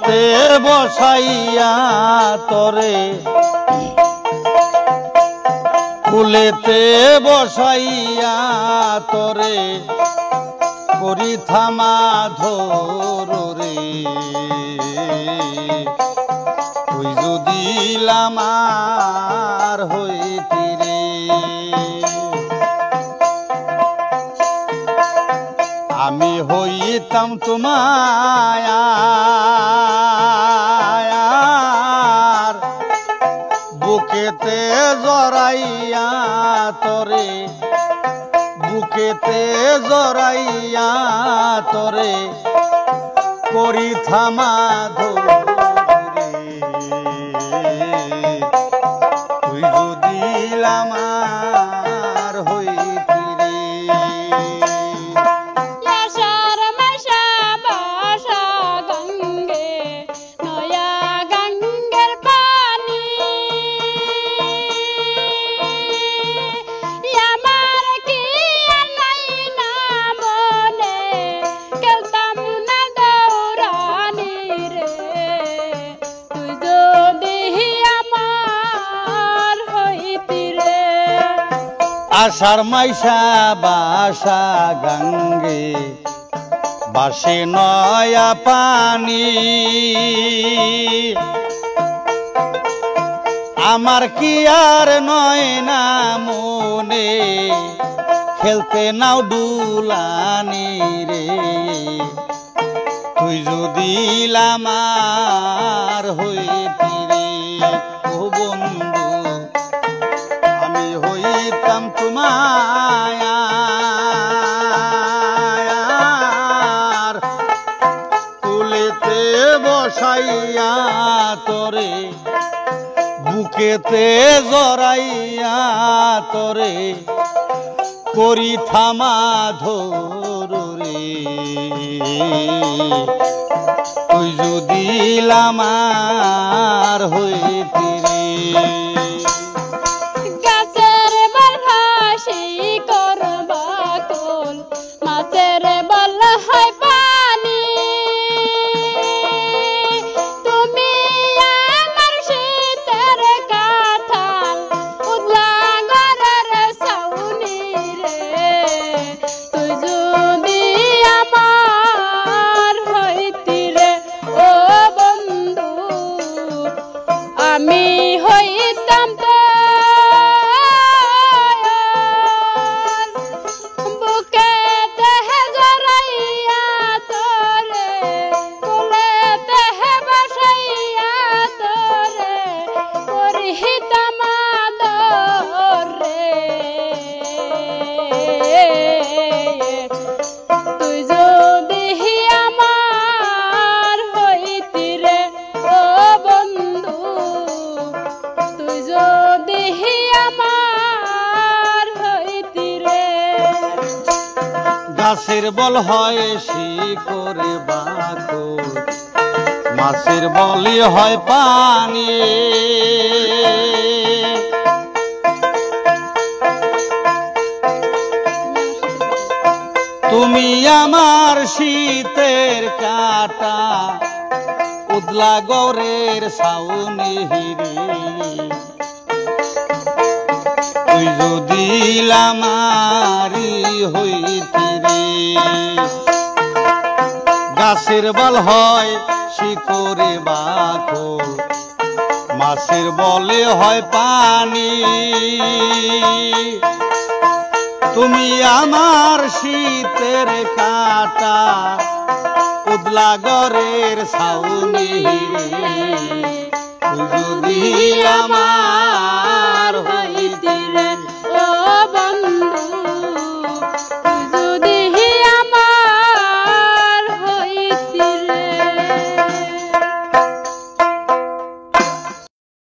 কুলেতে বসাইয়া তরে কুলেতে বসাইয়া তরে করি থামা ধরে তুই যদি আমার হইতি রে আমি হইতাম তোমায় বুকেতে জড়াইয়া তরে বুকেতে জড়াইয়া তরে করি থামা ধরে তুই যদি আমার হইতি রে আষাঢ় মাইশা বাসা গঙ্গে বাসে নয়া পানি আমার কি আর নয় না মনে খেলতে নাও দুলানি রে তুই যদি আমার হইতি রে ও বন্ধু আমি হইতাম তোমায় কুলেতে বসাইয়া তরে বুকেতে জড়াইয়া তরে করি থামা ধরে তুই যদি আমার হইতি রে গাছের বল হয় শিকড়ে বাকল মাছের বলি হয় পানি তুমি আমার শীতের কাটা উদলা গৌরের ছাউনি হিরে তুই যদি আমারি হইতি রে গাছের বল হয় শিকড়ে বাকল মাছের বলে হয় পানি তুমি আমার শীতের কাটা উদলা গরের ছাউনি রে তুই যদি আমার